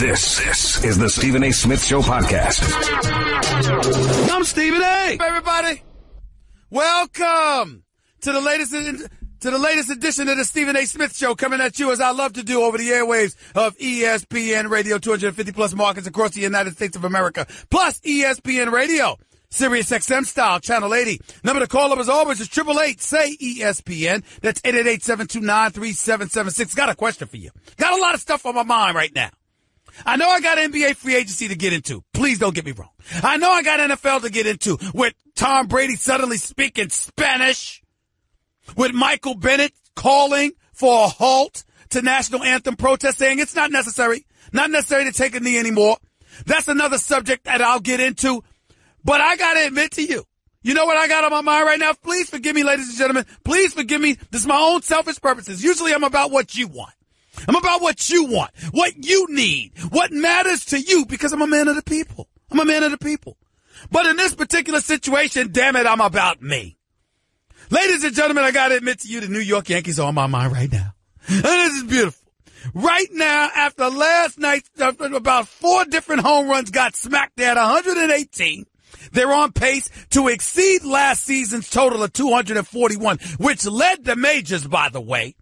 This is the Stephen A. Smith Show podcast. I'm Stephen A. Everybody, welcome to the latest edition of the Stephen A. Smith Show, coming at you as I love to do over the airwaves of ESPN Radio, 250 plus markets across the United States of America, plus ESPN Radio, Sirius XM style, channel 80. Number to call up as always is 888-SAY-ESPN. That's 888-729-3776. Got a question for you. Got a lot of stuff on my mind right now. I know I got NBA free agency to get into. Please don't get me wrong. I know I got NFL to get into with Tom Brady suddenly speaking Spanish, with Michael Bennett calling for a halt to national anthem protests, saying it's not necessary to take a knee anymore. That's another subject that I'll get into. But I got to admit to you, you know what I got on my mind right now? Please forgive me, ladies and gentlemen. Please forgive me. This is my own selfish purposes. Usually I'm about what you want. I'm about what you want, what you need, what matters to you, because I'm a man of the people. I'm a man of the people. But in this particular situation, damn it, I'm about me. Ladies and gentlemen, I got to admit to you, the New York Yankees are on my mind right now. And this is beautiful. Right now, after last night, about 4 different home runs got smacked at 118. They're on pace to exceed last season's total of 241, which led the majors, by the way.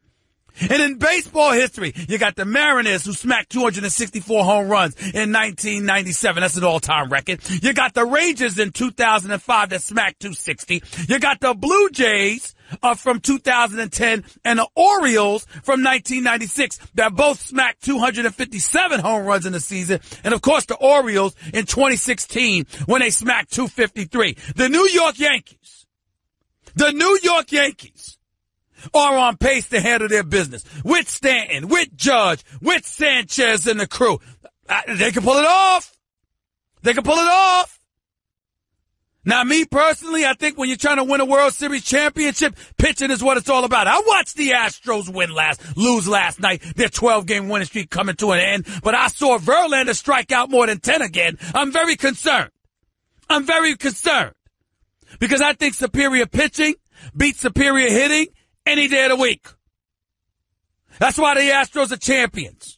And in baseball history, you got the Mariners, who smacked 264 home runs in 1997. That's an all-time record. You got the Rangers in 2005 that smacked 260. You got the Blue Jays from 2010 and the Orioles from 1996 that both smacked 257 home runs in the season. And, of course, the Orioles in 2016 when they smacked 253. The New York Yankees are on pace to handle their business with Stanton, with Judge, with Sanchez and the crew. They can pull it off. Now, me personally, I think when you're trying to win a World Series championship, pitching is what it's all about. I watched the Astros lose last night, their 12-game winning streak coming to an end, but I saw Verlander strike out more than 10 again. I'm very concerned because I think superior pitching beats superior hitting any day of the week. That's why the Astros are champions.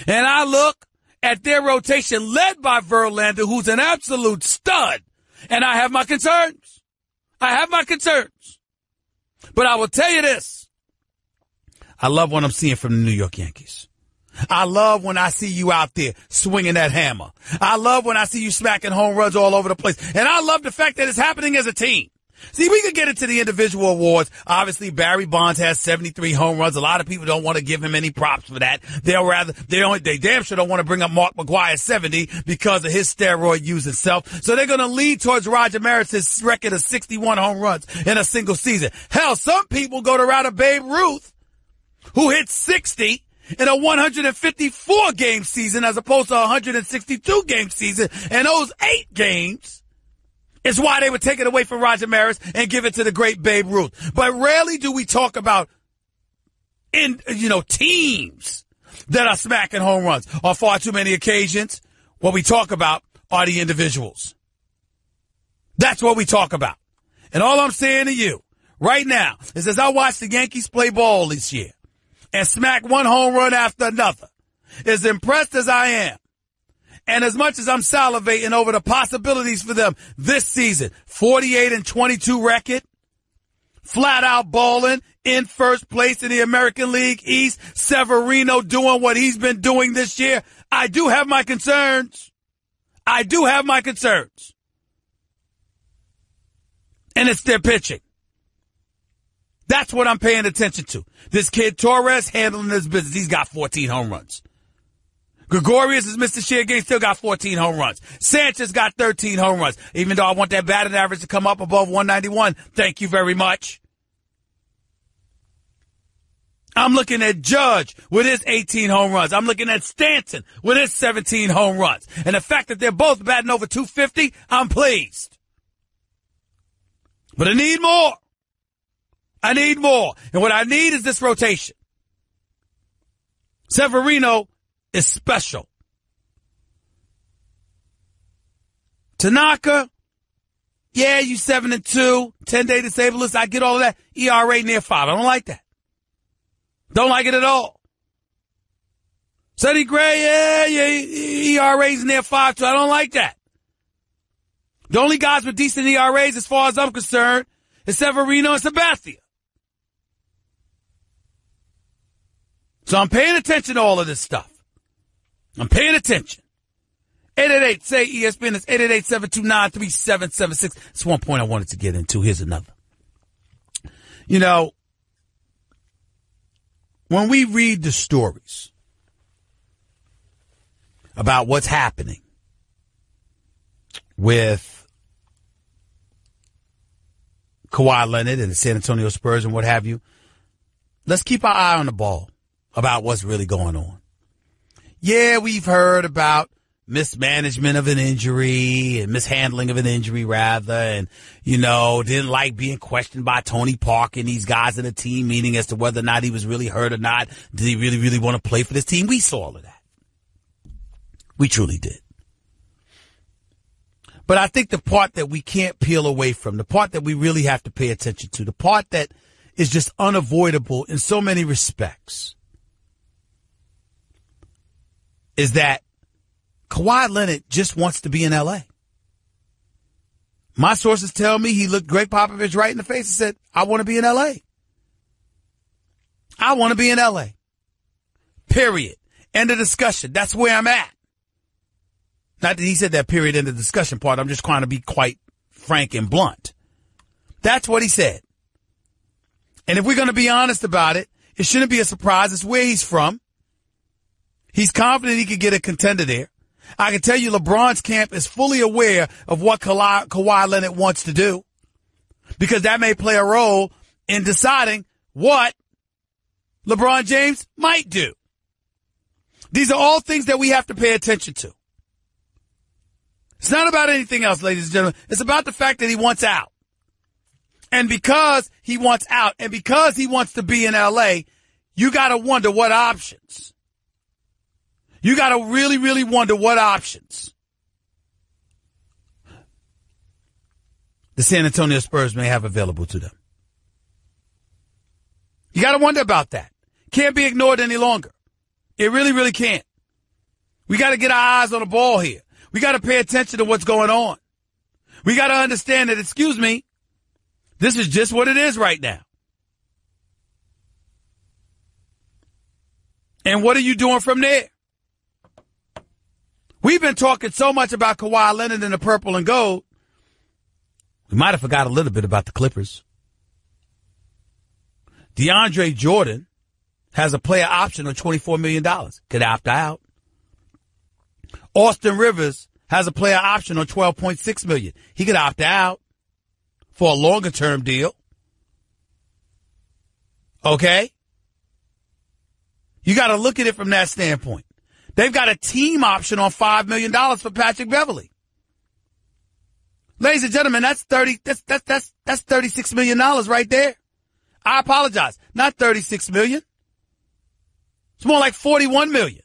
And I look at their rotation led by Verlander, who's an absolute stud, and I have my concerns. But I will tell you this. I love what I'm seeing from the New York Yankees. I love when I see you out there swinging that hammer. I love when I see you smacking home runs all over the place. And I love the fact that it's happening as a team. See, we could get into the individual awards. Obviously, Barry Bonds has 73 home runs. A lot of people don't want to give him any props for that. They damn sure don't want to bring up Mark McGwire's 70 because of his steroid use itself. So they're going to lean towards Roger Maris's record of 61 home runs in a single season. Hell, some people go to route of Babe Ruth, who hit 60 in a 154-game season as opposed to a 162-game season. And those 8 games is why they would take it away from Roger Maris and give it to the great Babe Ruth. But rarely do we talk about teams that are smacking home runs. On far too many occasions, what we talk about are the individuals. That's what we talk about. And all I'm saying to you right now is, as I watch the Yankees play ball this year and smack one home run after another, as impressed as I am, and as much as I'm salivating over the possibilities for them this season, 48-22 record, flat out balling, in first place in the American League East, Severino doing what he's been doing this year, I do have my concerns. And it's their pitching. That's what I'm paying attention to. This kid Torres handling his business. He's got 14 home runs. Gregorius has missed a share game, still got 14 home runs. Sanchez got 13 home runs. Even though I want that batting average to come up above 191, thank you very much. I'm looking at Judge with his 18 home runs. I'm looking at Stanton with his 17 home runs. And the fact that they're both batting over 250, I'm pleased. But I need more. And what I need is this rotation. Severino is special. Tanaka, yeah, you 7-2, 10-day disabled list. I get all of that. ERA near 5. I don't like that. Don't like it at all. Sonny Gray, ERA's near 5.2. I don't like that. The only guys with decent ERAs, as far as I'm concerned, is Severino and Sabathia. So I'm paying attention to all of this stuff. I'm paying attention. 888-SAY-ESPN. It's 888-729-3776. That's one point I wanted to get into. Here's another. You know, when we read the stories about what's happening with Kawhi Leonard and the San Antonio Spurs and what have you, let's keep our eye on the ball about what's really going on. Yeah, we've heard about mismanagement of an injury and mishandling of an injury, rather, and, you know, didn't like being questioned by Tony Parker and these guys in the team meeting as to whether or not he was really hurt or not. Did he really, really want to play for this team? We saw all of that. We truly did. But I think the part that we can't peel away from, the part that we really have to pay attention to, the part that is just unavoidable in so many respects, is that Kawhi Leonard just wants to be in L.A. My sources tell me he looked Greg Popovich right in the face and said, I want to be in L.A. I want to be in L.A. Period. End of discussion. That's where I'm at. Not that he said that period in the discussion part. I'm just trying to be quite frank and blunt. That's what he said. And if we're going to be honest about it, it shouldn't be a surprise. It's where he's from. He's confident he could get a contender there. I can tell you LeBron's camp is fully aware of what Kawhi Leonard wants to do, because that may play a role in deciding what LeBron James might do. These are all things that we have to pay attention to. It's not about anything else, ladies and gentlemen. It's about the fact that he wants out. And because he wants out and because he wants to be in L.A., you got to wonder what options. You got to really, really wonder what options the San Antonio Spurs may have available to them. You got to wonder about that. Can't be ignored any longer. It really, really can't. We got to get our eyes on the ball here. We got to pay attention to what's going on. We got to understand that, excuse me, this is just what it is right now. And what are you doing from there? We've been talking so much about Kawhi Leonard and the purple and gold, we might have forgot a little bit about the Clippers. DeAndre Jordan has a player option on $24 million. Could opt out. Austin Rivers has a player option on $12.6 million. He could opt out for a longer-term deal. Okay? You got to look at it from that standpoint. They've got a team option on $5 million for Patrick Beverley. Ladies and gentlemen, that's $36 million right there. I apologize. Not $36 million. It's more like $41 million.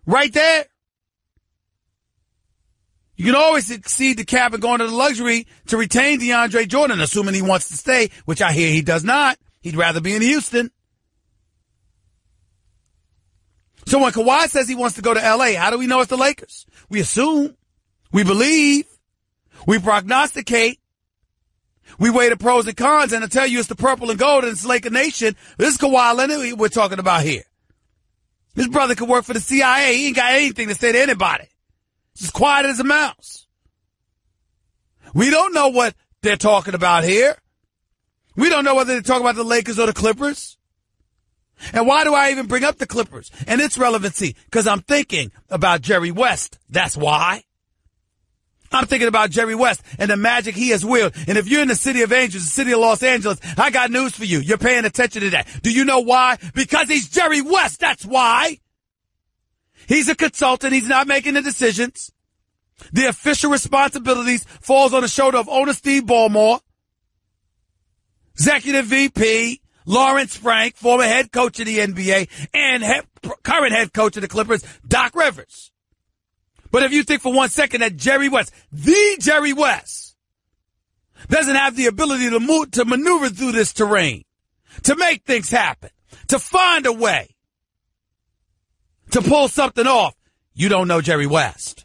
Right there. You can always exceed the cap and go into the luxury to retain DeAndre Jordan, assuming he wants to stay, which I hear he does not. He'd rather be in Houston. So when Kawhi says he wants to go to L.A., how do we know it's the Lakers? We assume. We believe. We prognosticate. We weigh the pros and cons, and I tell you it's the purple and gold and it's Laker Nation. This is Kawhi Leonard we're talking about here. His brother could work for the CIA. He ain't got anything to say to anybody. He's as quiet as a mouse. We don't know what they're talking about here. We don't know whether they're talking about the Lakers or the Clippers. And why do I even bring up the Clippers and its relevancy? Because I'm thinking about Jerry West. That's why. I'm thinking about Jerry West and the magic he has willed. And if you're in the city of Angels, the city of Los Angeles, I got news for you. You're paying attention to that. Do you know why? Because he's Jerry West. That's why. He's a consultant. He's not making the decisions. The official responsibilities falls on the shoulder of owner Steve Ballmore, executive VP, Lawrence Frank, former head coach of the NBA, and current head coach of the Clippers, Doc Rivers. But if you think for 1 second that Jerry West, the Jerry West, doesn't have the ability to maneuver through this terrain, to make things happen, to find a way, to pull something off, you don't know Jerry West.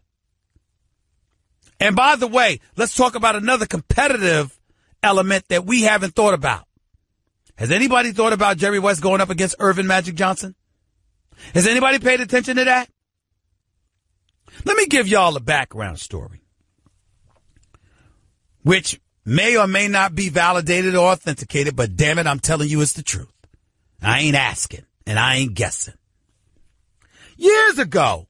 And by the way, let's talk about another competitive element that we haven't thought about. Has anybody thought about Jerry West going up against Irvin Magic Johnson? Has anybody paid attention to that? Let me give y'all a background story, which may or may not be validated or authenticated, but damn it, I'm telling you it's the truth. I ain't asking, and I ain't guessing. Years ago,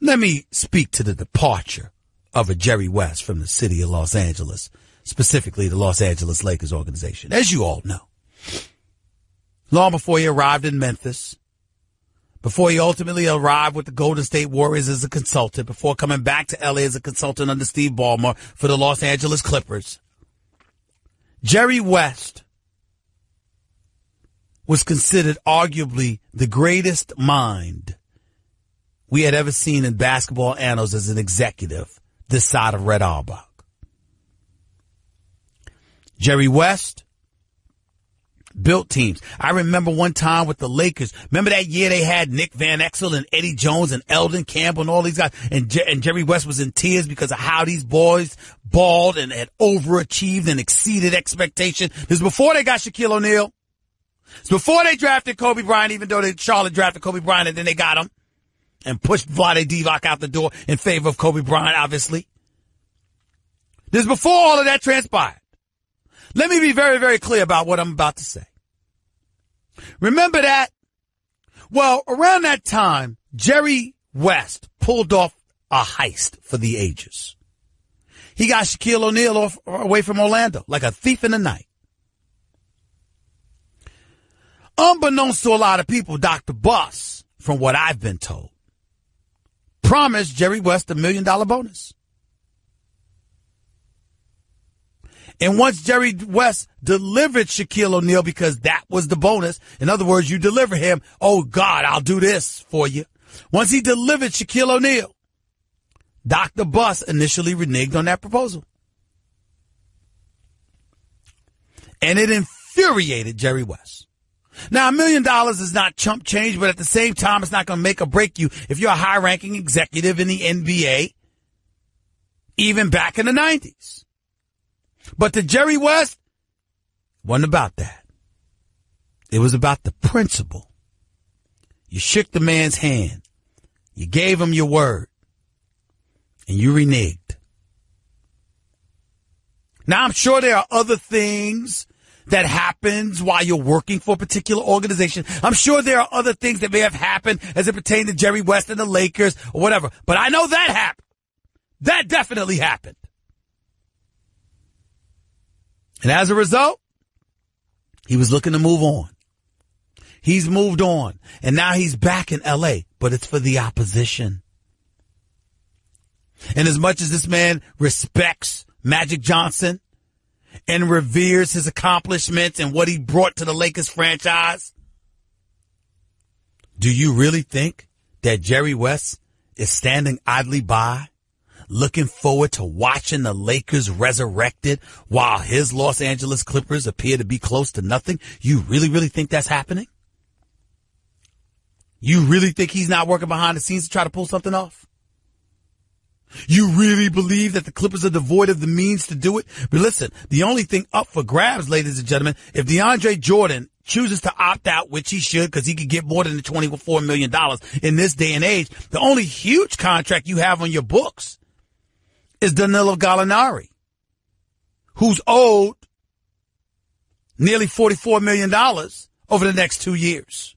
let me speak to the departure of a Jerry West from the city of Los Angeles, specifically the Los Angeles Lakers organization, as you all know. Long before he arrived in Memphis, before he ultimately arrived with the Golden State Warriors as a consultant, before coming back to L.A. as a consultant under Steve Ballmer for the Los Angeles Clippers, Jerry West was considered arguably the greatest mind we had ever seen in basketball annals as an executive this side of Red Auerbach. Jerry West built teams. I remember one time with the Lakers. Remember that year they had Nick Van Exel and Eddie Jones and Eldon Campbell and all these guys. And Jerry West was in tears because of how these boys balled and had overachieved and exceeded expectation. This was before they got Shaquille O'Neal. It's before they drafted Kobe Bryant, even though Charlotte drafted Kobe Bryant and then they got him and pushed Vlade Divac out the door in favor of Kobe Bryant, obviously. This is before all of that transpired. Let me be very, very clear about what I'm about to say. Remember that? Well, around that time, Jerry West pulled off a heist for the ages. He got Shaquille O'Neal away from Orlando like a thief in the night. Unbeknownst to a lot of people, Dr. Buss, from what I've been told, promised Jerry West $1 million bonus. And once Jerry West delivered Shaquille O'Neal, because that was the bonus, in other words, you deliver him, oh God, I'll do this for you. Once he delivered Shaquille O'Neal, Dr. Buss initially reneged on that proposal. And it infuriated Jerry West. Now, $1 million is not chump change, but at the same time, it's not going to make or break you if you're a high-ranking executive in the NBA, even back in the 90s. But to Jerry West, it wasn't about that. It was about the principle. You shook the man's hand. You gave him your word. And you reneged. Now, I'm sure there are other things that happens while you're working for a particular organization. I'm sure there are other things that may have happened as it pertained to Jerry West and the Lakers or whatever. But I know that happened. That definitely happened. And as a result, he was looking to move on. He's moved on. And now he's back in L.A., but it's for the opposition. And as much as this man respects Magic Johnson and reveres his accomplishments and what he brought to the Lakers franchise, do you really think that Jerry West is standing idly by, looking forward to watching the Lakers resurrected while his Los Angeles Clippers appear to be close to nothing? You really, really think that's happening? You really think he's not working behind the scenes to try to pull something off? You really believe that the Clippers are devoid of the means to do it? But listen, the only thing up for grabs, ladies and gentlemen, if DeAndre Jordan chooses to opt out, which he should because he could get more than the $24 million in this day and age, the only huge contract you have on your books is Danilo Gallinari, who's owed nearly $44 million over the next 2 years.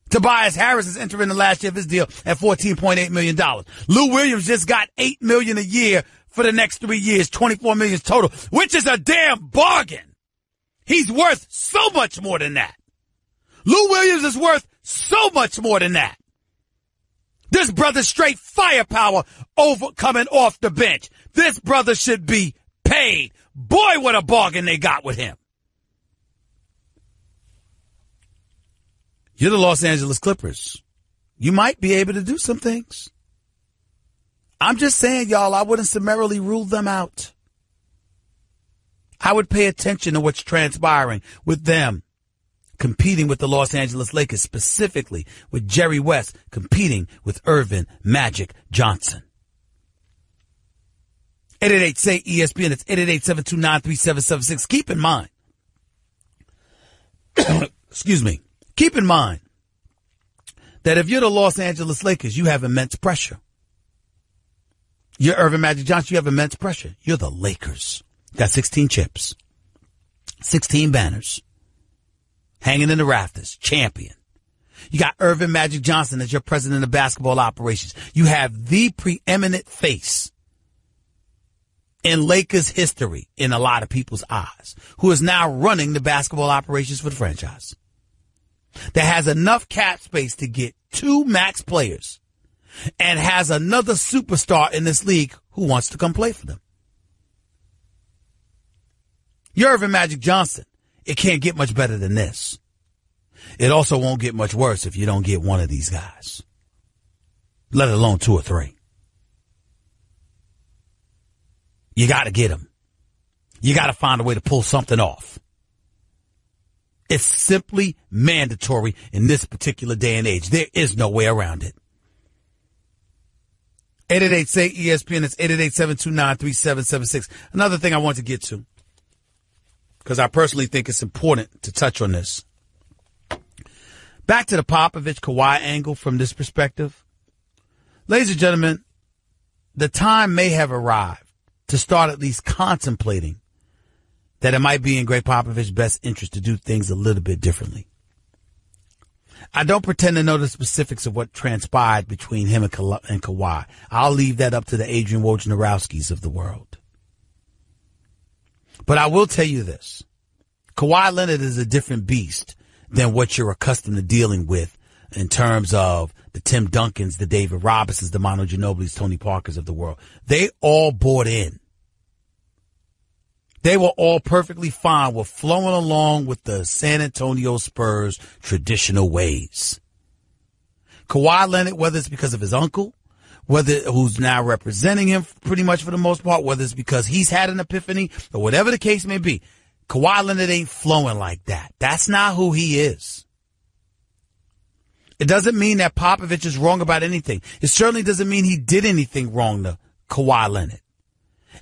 Tobias Harris is entering the last year of his deal at $14.8 million. Lou Williams just got $8 million a year for the next 3 years, $24 million total, which is a damn bargain. He's worth so much more than that. Lou Williams is worth so much more than that. This brother's straight firepower coming off the bench. This brother should be paid. Boy, what a bargain they got with him. You're the Los Angeles Clippers. You might be able to do some things. I'm just saying, y'all, I wouldn't summarily rule them out. I would pay attention to what's transpiring with them competing with the Los Angeles Lakers, specifically with Jerry West competing with Irvin Magic Johnson. 888-SAY-ESPN. It's 888-729-3776. Keep in mind, excuse me, keep in mind that if you're the Los Angeles Lakers, you have immense pressure. You're Irvin Magic Johnson, you have immense pressure. You're the Lakers. Got 16 chips, 16 banners, hanging in the rafters, champion. You got Irvin Magic Johnson as your president of basketball operations. You have the preeminent face in Lakers history in a lot of people's eyes, who is now running the basketball operations for the franchise, that has enough cap space to get 2 max players and has another superstar in this league who wants to come play for them. You're Irvin Magic Johnson. It can't get much better than this. It also won't get much worse if you don't get one of these guys, let alone 2 or 3. You got to get them. You got to find a way to pull something off. It's simply mandatory in this particular day and age. There is no way around it. 888-SAY-ESPN. It's 888-729-3776. Another thing I want to get to, because I personally think it's important to touch on this. Back to the Popovich-Kawhi angle from this perspective. Ladies and gentlemen, the time may have arrived to start at least contemplating that it might be in Greg Popovich's best interest to do things a little bit differently. I don't pretend to know the specifics of what transpired between him and Kawhi. I'll leave that up to the Adrian Wojnarowskis of the world. But I will tell you this. Kawhi Leonard is a different beast than what you're accustomed to dealing with in terms of the Tim Duncans, the David Robinsons, the Manu Ginobilis, Tony Parkers of the world. They all bought in. They were all perfectly fine with flowing along with the San Antonio Spurs' traditional ways. Kawhi Leonard, whether it's because of his uncle, who's now representing him pretty much for the most part, whether it's because he's had an epiphany or whatever the case may be, Kawhi Leonard ain't flowing like that. That's not who he is. It doesn't mean that Popovich is wrong about anything. It certainly doesn't mean he did anything wrong to Kawhi Leonard.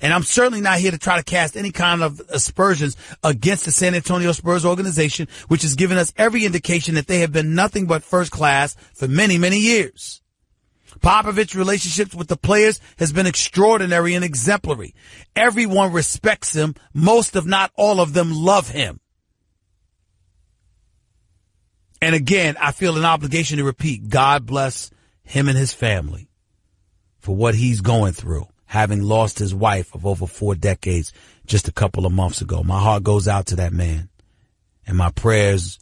And I'm certainly not here to try to cast any kind of aspersions against the San Antonio Spurs organization, which has given us every indication that they have been nothing but first class for many, many years. Popovich's relationships with the players has been extraordinary and exemplary. Everyone respects him. Most, if not all of them, love him. And again, I feel an obligation to repeat, God bless him and his family for what he's going through, having lost his wife of over 4 decades just a couple of months ago. My heart goes out to that man, and my prayers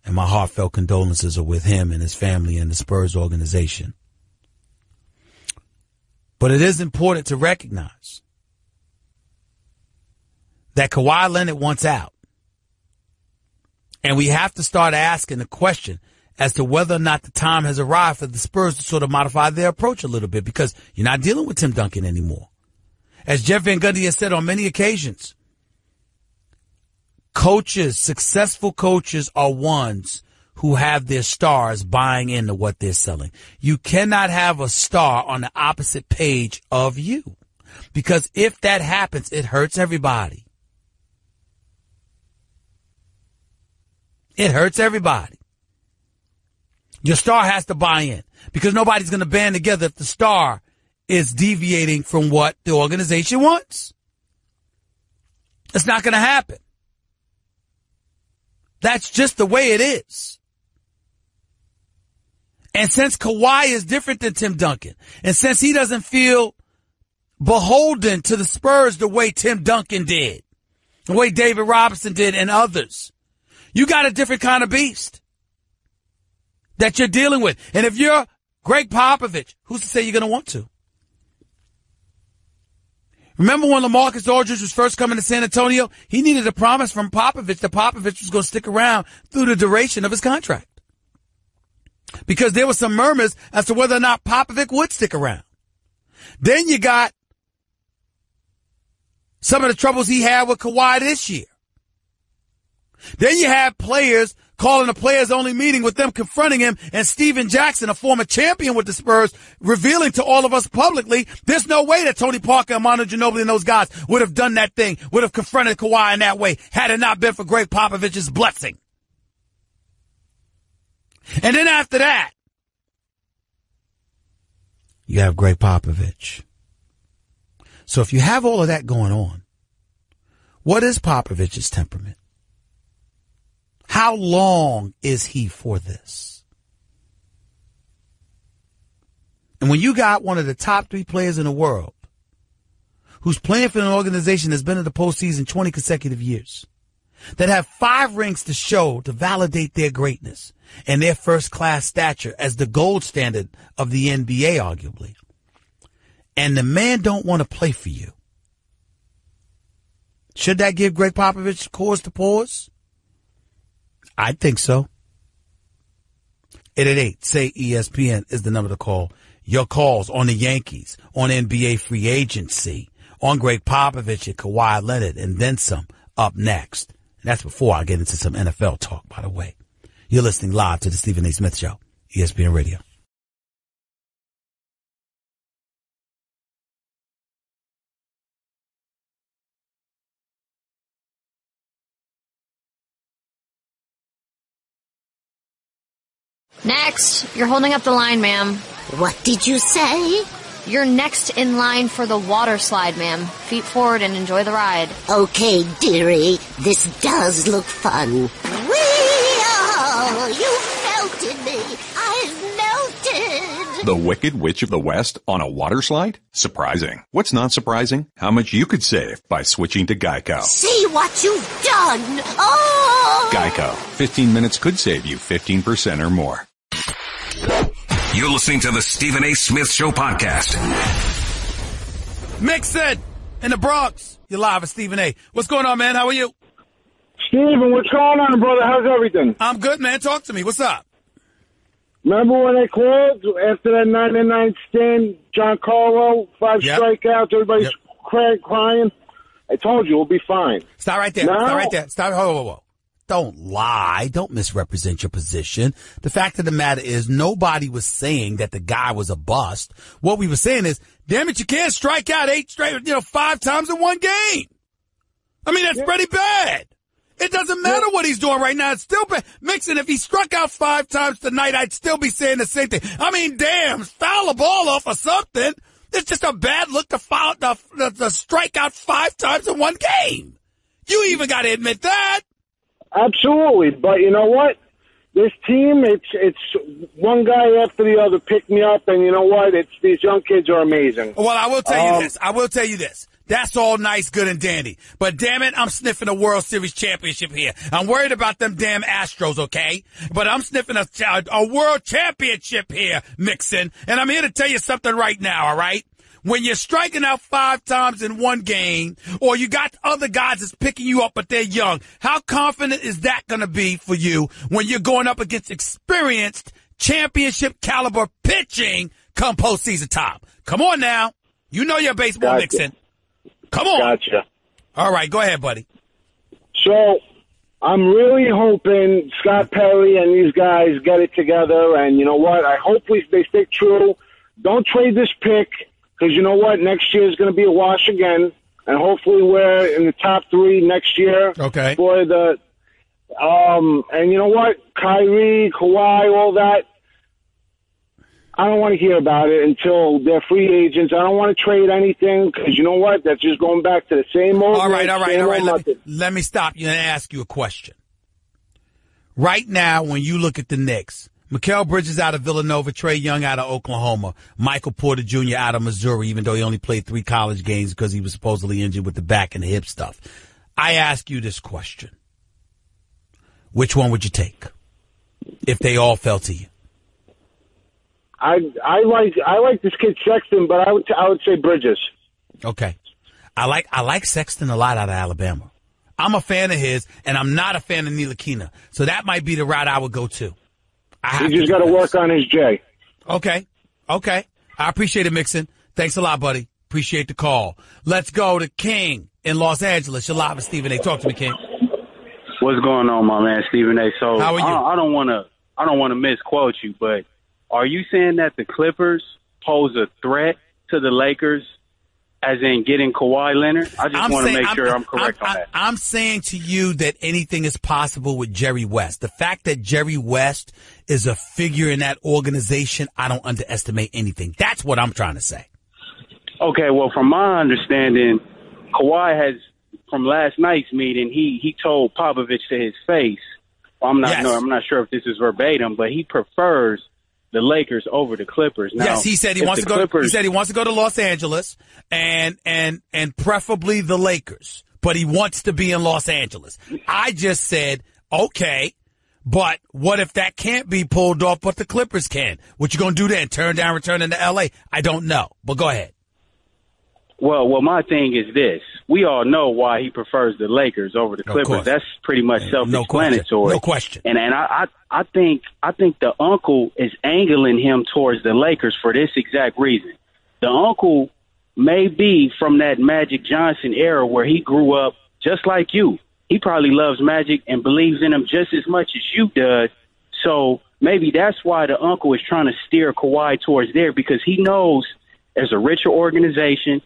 and my heartfelt condolences are with him and his family and the Spurs organization. But it is important to recognize that Kawhi Leonard wants out. And we have to start asking the question as to whether or not the time has arrived for the Spurs to sort of modify their approach a little bit, because you're not dealing with Tim Duncan anymore. As Jeff Van Gundy has said on many occasions, coaches, successful coaches, are ones who have their stars buying into what they're selling. You cannot have a star on the opposite page of you, because if that happens, it hurts everybody. It hurts everybody. Your star has to buy in, because nobody's going to band together if the star is deviating from what the organization wants. It's not going to happen. That's just the way it is. And since Kawhi is different than Tim Duncan, and since he doesn't feel beholden to the Spurs the way Tim Duncan did, the way David Robinson did, and others, you got a different kind of beast that you're dealing with. And if you're Greg Popovich, who's to say you're going to want to? Remember when LaMarcus Aldridge was first coming to San Antonio? He needed a promise from Popovich that Popovich was going to stick around through the duration of his contract, because there were some murmurs as to whether or not Popovich would stick around. Then you got some of the troubles he had with Kawhi this year. Then you have players calling a players-only meeting with them confronting him, and Steven Jackson, a former champion with the Spurs, revealing to all of us publicly, there's no way that Tony Parker and Manu Ginobili and those guys would have done that thing, would have confronted Kawhi in that way, had it not been for Greg Popovich's blessing. And then after that, you have Greg Popovich. So if you have all of that going on, what is Popovich's temperament? How long is he for this? And when you got one of the top 3 players in the world who's playing for an organization that's been in the postseason 20 consecutive years, that have 5 rings to show to validate their greatness and their first-class stature as the gold standard of the NBA, arguably, and the man don't want to play for you, should that give Greg Popovich cause to pause? I think so. 888-SAY-ESPN is the number to call. Your calls on the Yankees, on NBA free agency, on Greg Popovich and Kawhi Leonard, and then some up next. And that's before I get into some NFL talk, by the way. You're listening live to the Stephen A. Smith Show, ESPN Radio. Next, you're holding up the line, ma'am. What did you say? You're next in line for the water slide, ma'am. Feet forward and enjoy the ride. Okay, dearie, this does look fun. Whee-oh, you melted me. I've melted. The Wicked Witch of the West on a water slide? Surprising. What's not surprising? How much you could save by switching to Geico. See what you've done. Oh! Geico. 15 minutes could save you 15% or more. You're listening to the Stephen A. Smith Show podcast. Mixon in the Bronx. You're live with Stephen A. What's going on, man? How are you? Steven, what's going on, brother? How's everything? I'm good, man. Talk to me. What's up? Remember when they called after that 9-9 stand, Giancarlo, 5 strikeouts, everybody's crying? I told you, we'll be fine. Stop right there. Stop right there. Stop. Whoa. Don't lie. Don't misrepresent your position. The fact of the matter is nobody was saying that the guy was a bust. What we were saying is, damn it, you can't strike out 5 times in one game. I mean, that's pretty bad. It doesn't matter what he's doing right now. It's still bad. Mixon, if he struck out 5 times tonight, I'd still be saying the same thing. I mean, damn, foul the ball off or something. It's just a bad look to foul the strike out 5 times in one game. You even got to admit that. Absolutely, but you know what? This team, it's one guy after the other pick me up, and you know what? These young kids are amazing. Well, I will tell you this. That's all nice, good, and dandy. But damn it, I'm sniffing a World Series championship here. I'm worried about them damn Astros, okay? But I'm sniffing a world championship here, Mixon. And I'm here to tell you something right now, all right? When you're striking out 5 times in one game, or you got other guys that's picking you up, but they're young, how confident is that going to be for you when you're going up against experienced championship caliber pitching come postseason time? Come on now. You know your baseball, Mixon. Come on. Gotcha. All right, go ahead, buddy. So I'm really hoping Scott Perry and these guys get it together, and you know what? I hope they stick true. Don't trade this pick. Because you know what? Next year is going to be a wash again. And hopefully we're in the top 3 next year. Okay. For the, and you know what? Kyrie, Kawhi, all that. I don't want to hear about it until they're free agents. I don't want to trade anything because you know what? That's just going back to the same old. All right. Let me stop you and ask you a question. Right now, when you look at the Knicks, Mikal Bridges out of Villanova, Trae Young out of Oklahoma, Michael Porter Jr. out of Missouri, even though he only played 3 college games because he was supposedly injured with the back and the hip stuff. I ask you this question. Which one would you take if they all fell to you? I like this kid Sexton, but I would say Bridges. Okay. I like Sexton a lot out of Alabama. I'm a fan of his, and I'm not a fan of Ntilikina. So that might be the route I would go to. He just got to work on his J. Okay. I appreciate it, Mixon. Thanks a lot, buddy. Appreciate the call. Let's go to King in Los Angeles. You're live with Stephen A. Talk to me, King. What's going on, my man, Stephen A? So how are you? I don't want to misquote you, but are you saying that the Clippers pose a threat to the Lakers, as in getting Kawhi Leonard? I just want to make sure I'm correct on that. I'm saying to you that anything is possible with Jerry West. The fact that Jerry West is a figure in that organization, I don't underestimate anything. That's what I'm trying to say. Okay, well, from my understanding, Kawhi has, from last night's meeting, he told Popovich to his face, I'm not sure if this is verbatim, but he prefers the Lakers over the Clippers. Now, yes, he said he wants to go. He said he wants to go to Los Angeles and preferably the Lakers, but he wants to be in Los Angeles. I just said, okay, but what if that can't be pulled off, but the Clippers can? What you gonna do then? Turn down returning to L.A.? I don't know, but go ahead. Well, my thing is this. We all know why he prefers the Lakers over the Clippers. That's pretty much self-explanatory. No question. And I think the uncle is angling him towards the Lakers for this exact reason. The uncle may be from that Magic Johnson era where he grew up just like you. He probably loves Magic and believes in him just as much as you does. So maybe that's why the uncle is trying to steer Kawhi towards there, because he knows as a richer organization,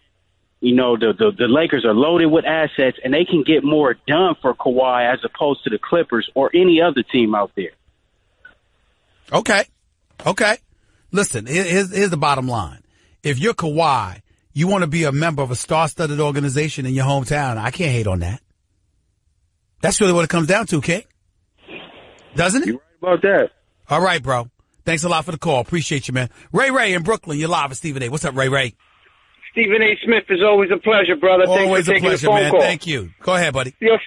you know, the Lakers are loaded with assets, and they can get more done for Kawhi as opposed to the Clippers or any other team out there. Okay. Listen, here's the bottom line. If you're Kawhi, you want to be a member of a star-studded organization in your hometown. I can't hate on that. That's really what it comes down to, King. Doesn't it? You're right about that. All right, bro. Thanks a lot for the call. Appreciate you, man. Ray in Brooklyn, you're live with Stephen A. What's up, Ray? Stephen A. Smith, is always a pleasure, brother. Always Thanks for a taking pleasure, the phone man. call. Thank you. Go ahead, buddy. Yo,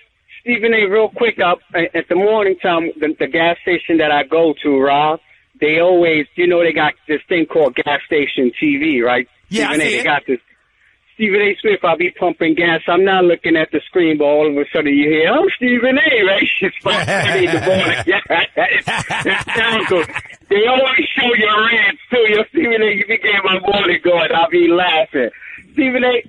Stephen A., real quick, up at the morning time, the gas station that I go to, Rob, they always, they got this thing called gas station TV, right? Yeah, Stephen I see A., it. they got this. Stephen A. Smith, I'll be pumping gas. I'm not looking at the screen, but all of a sudden you hear, I'm Stephen A., right? It's 5:30 in the morning. It's terrible. They always show your rants, too. Yo, Stephen A., you became my morning going. I'll be laughing. Stephen A.,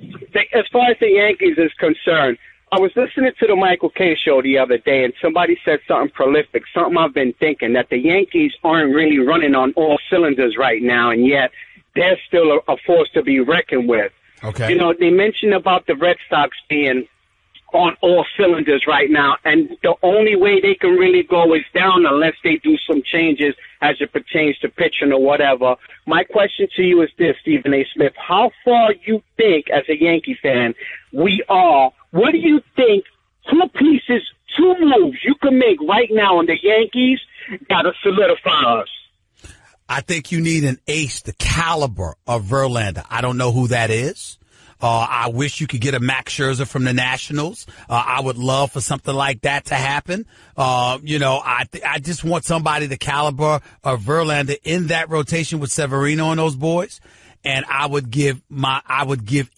as far as the Yankees is concerned, I was listening to the Michael Kay show the other day, and somebody said something prolific, something I've been thinking, that the Yankees aren't really running on all cylinders right now, and yet they're still a force to be reckoned with. Okay. They mentioned about the Red Sox being on all cylinders right now, and the only way they can really go is down unless they do some changes as it pertains to pitching or whatever. My question to you is this, Stephen A. Smith. How far you think, as a Yankee fan, we are? What do you think 2 moves you can make right now on the Yankees got to solidify us? I think you need an ace the caliber of Verlander. I don't know who that is. I wish you could get a Max Scherzer from the Nationals. I would love for something like that to happen. I just want somebody the caliber of Verlander in that rotation with Severino and those boys. And I would give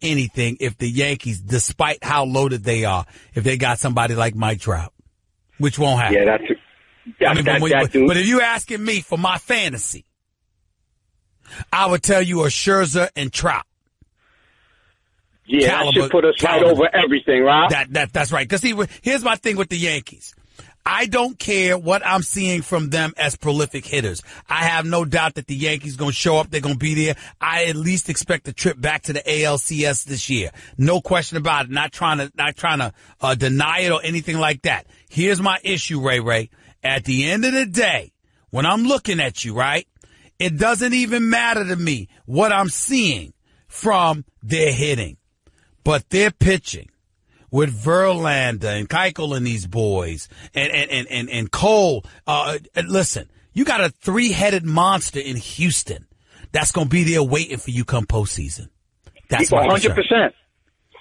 anything if the Yankees, despite how loaded they are, if they got somebody like Mike Trout, which won't happen. Yeah, but if you're asking me for my fantasy, I would tell you a Scherzer and Trout. Yeah, that should put us right over everything, right? That's right. Because here's my thing with the Yankees. I don't care what I'm seeing from them as prolific hitters. I have no doubt that the Yankees going to show up. They're going to be there. I at least expect a trip back to the ALCS this year. No question about it. Not trying to deny it or anything like that. Here's my issue, Ray. At the end of the day, when I'm looking at you, right, it doesn't even matter to me what I'm seeing from their hitting, but their pitching. With Verlander and Keuchel and these boys and Cole. Listen, you got a 3-headed monster in Houston that's going to be there waiting for you come postseason. That's my 100%.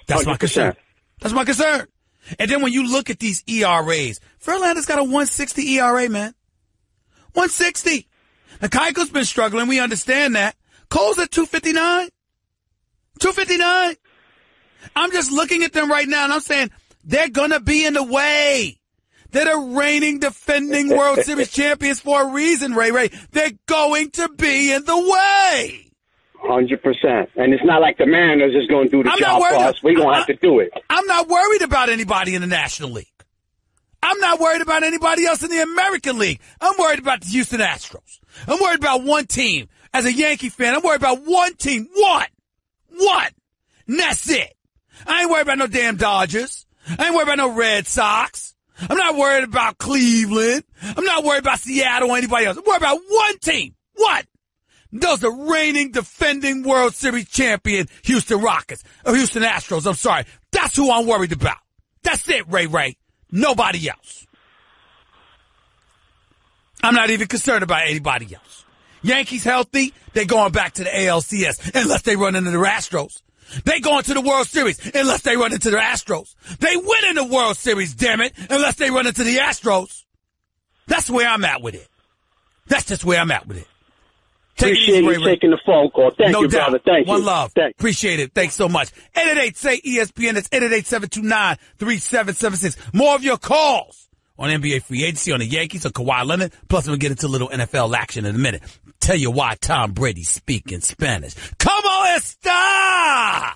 That's my concern. That's my concern. And then when you look at these ERAs, Verlander's got a 160 ERA, man. 160. Now, Keuchel's been struggling. We understand that. Cole's at 259. 259. I'm just looking at them right now, and I'm saying they're going to be in the way. They're the reigning, defending World Series champions for a reason, Ray. They're going to be in the way. 100%. And it's not like the Mariners is going to do the job for us. We're going to have to do it. I'm not worried about anybody in the National League. I'm not worried about anybody else in the American League. I'm worried about the Houston Astros. I'm worried about one team. As a Yankee fan, I'm worried about one team. One. And that's it. I ain't worried about no damn Dodgers. I ain't worried about no Red Sox. I'm not worried about Cleveland. I'm not worried about Seattle or anybody else. I'm worried about one team. What? Those are reigning, defending World Series champion Houston Astros. I'm sorry. That's who I'm worried about. That's it, Ray. Nobody else. I'm not even concerned about anybody else. Yankees healthy, they going back to the ALCS unless they run into the Astros. They going to the World Series unless they run into the Astros. They win in the World Series, damn it, unless they run into the Astros. That's where I'm at with it. That's just where I'm at with it. Appreciate you taking the phone call. Thank you, brother. Thank you. One love. Thank you. Appreciate it. Thanks so much. 888-SAY-ESPN. That's 888-729-3776. More of your calls on NBA free agency, on the Yankees, on Kawhi Leonard. Plus, we'll get into a little NFL action in a minute. Tell you why Tom Brady speaking Spanish. Come on, Esta!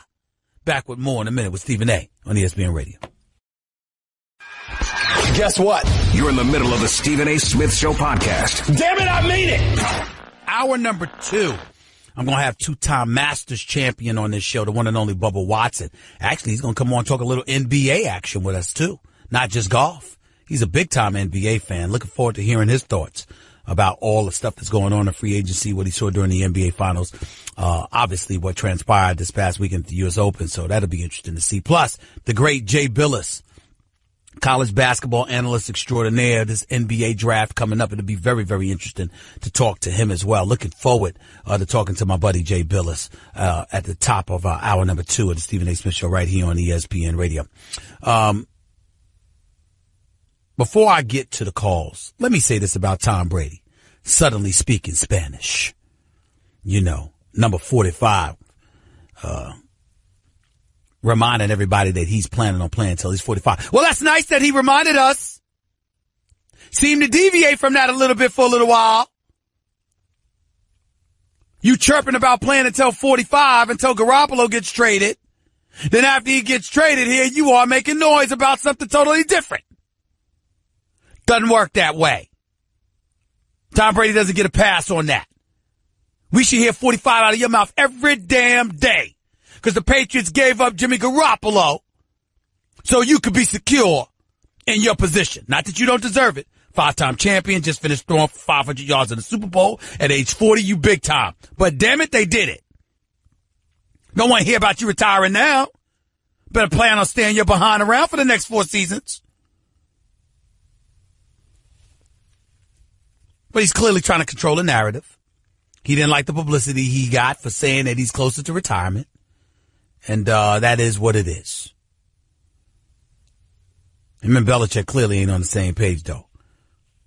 Back with more in a minute with Stephen A. on ESPN Radio. Guess what? You're in the middle of the Stephen A. Smith Show podcast. Damn it, I mean it! Hour number 2. I'm going to have two-time Masters champion on this show, the one and only Bubba Watson. Actually, he's going to come on and talk a little NBA action with us, too. Not just golf. He's a big-time NBA fan. Looking forward to hearing his thoughts about all the stuff that's going on in free agency, what he saw during the NBA Finals. Obviously, what transpired this past weekend at the U.S. Open, so that'll be interesting to see. Plus, the great Jay Billis, college basketball analyst extraordinaire. This NBA draft coming up. It'll be very, very interesting to talk to him as well. Looking forward to talking to my buddy Jay Billis at the top of hour number 2 of the Stephen A. Smith Show right here on ESPN Radio. Before I get to the calls, let me say this about Tom Brady. Suddenly speaking Spanish. You know, number 45. Reminding everybody that he's planning on playing until he's 45. Well, that's nice that he reminded us. Seemed to deviate from that a little bit for a little while. You chirping about playing until 45 until Garoppolo gets traded. Then after he gets traded, here you are making noise about something totally different. Doesn't work that way. Tom Brady doesn't get a pass on that. We should hear 45 out of your mouth every damn day. Because the Patriots gave up Jimmy Garoppolo so you could be secure in your position. Not that you don't deserve it. 5-time champion, just finished throwing for 500 yards in the Super Bowl. At age 40, you big time. But damn it, they did it. Don't want to hear about you retiring now. Better plan on staying your behind around for the next 4 seasons. But he's clearly trying to control the narrative. He didn't like the publicity he got for saying that he's closer to retirement. And that is what it is. Him and Belichick clearly ain't on the same page, though.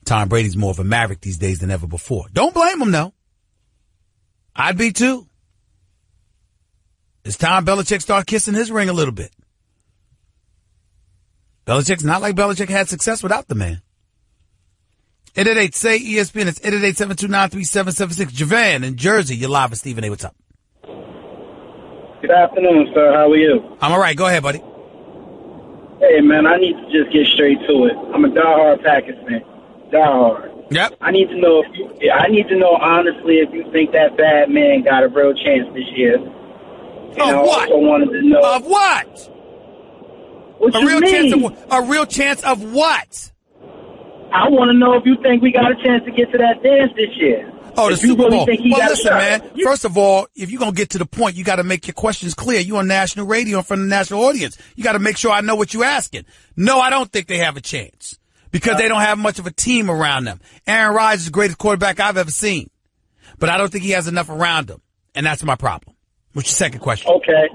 Tom Brady's more of a maverick these days than ever before. Don't blame him, though. I'd be, too. It's time Belichick start kissing his ring a little bit. Belichick's not like Belichick had success without the man. 888-SAY-ESPN. It's 888-729-3776. Javan in Jersey. You're live with Stephen A. What's up? Good afternoon, sir. How are you? I'm all right. Go ahead, buddy. Hey, man, I need to just get straight to it. I'm a diehard Packers fan. Diehard. Yep. I need to know honestly if you think that bad man got a real chance this year. And of what? I also wanted to know of what? What you mean? A real chance of what? I want to know if you think we got a chance to get to that dance this year. Oh, the Super Bowl. Well, listen, man. You, first of all, if you're going to get to the point, you got to make your questions clear. You on national radio in front of the national audience. You got to make sure I know what you're asking. No, I don't think they have a chance because they don't have much of a team around them. Aaron Rodgers is the greatest quarterback I've ever seen, but I don't think he has enough around him, and that's my problem. What's your second question? Okay.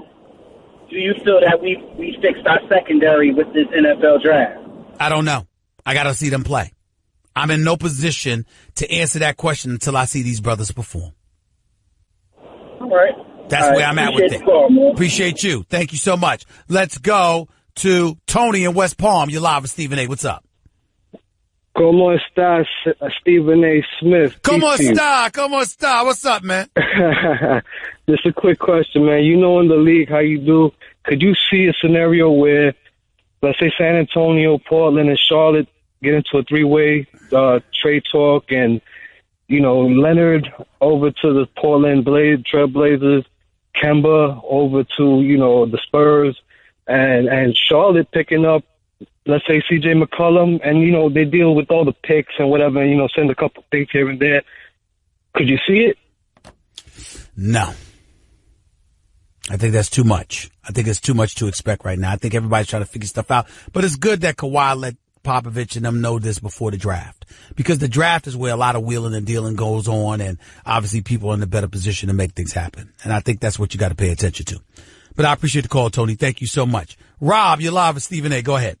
Do you feel that we fixed our secondary with this NFL draft? I don't know. I got to see them play. I'm in no position to answer that question until I see these brothers perform. All right. That's where I'm at with it. Appreciate you. Thank you so much. Let's go to Tony in West Palm. You're live with Stephen A. What's up? ¿Cómo estás, Stephen A. Smith? ¿Cómo está? ¿Cómo está? What's up, man? Just a quick question, man. You know in the league how you do. Could you see a scenario where, let's say, San Antonio, Portland, and Charlotte get into a three-way trade talk, and Leonard over to the Portland Trailblazers, Kemba over to the Spurs, and Charlotte picking up, let's say, C.J. McCollum, and they deal with all the picks and whatever, and send a couple things here and there. Could you see it? No. I think that's too much. I think it's too much to expect right now. I think everybody's trying to figure stuff out. But it's good that Kawhi let Popovich and them know this before the draft. Because the draft is where a lot of wheeling and dealing goes on, and obviously people are in a better position to make things happen. And I think that's what you got to pay attention to. But I appreciate the call, Tony. Thank you so much. Rob, you're live with Stephen A. Go ahead.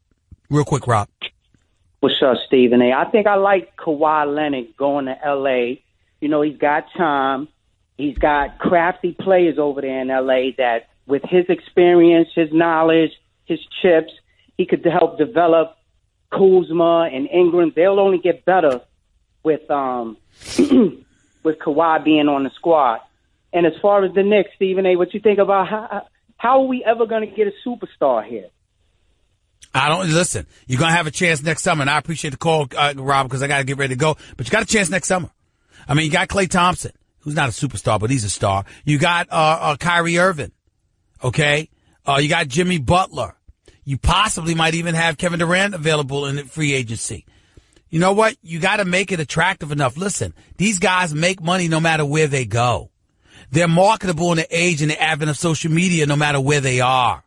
Real quick, Rob. What's up, Stephen A? I think I like Kawhi Leonard going to L.A. He's got time. He's got crafty players over there in L.A. that, with his experience, his knowledge, his chips, he could help develop Kuzma and Ingram. They'll only get better with with Kawhi being on the squad. And as far as the Knicks, Stephen A., what you think about how are we ever going to get a superstar here? Listen, you're going to have a chance next summer, and I appreciate the call, Rob, because I got to get ready to go. But you got a chance next summer. I mean, you got Klay Thompson, who's not a superstar, but he's a star. You got Kyrie Irving, okay? You got Jimmy Butler. You possibly might even have Kevin Durant available in the free agency. You know what? You got to make it attractive enough. Listen, these guys make money no matter where they go. They're marketable in the age and the advent of social media no matter where they are.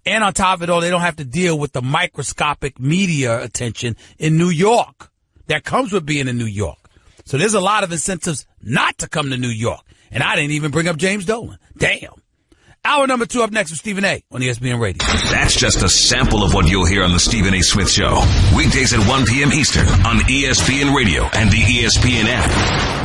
And on top of it all, they don't have to deal with the microscopic media attention in New York that comes with being in New York. So there's a lot of incentives not to come to New York. And I didn't even bring up James Dolan. Damn. Hour number 2 up next with Stephen A. on ESPN Radio. That's just a sample of what you'll hear on the Stephen A. Smith Show. Weekdays at 1 p.m. Eastern on ESPN Radio and the ESPN app.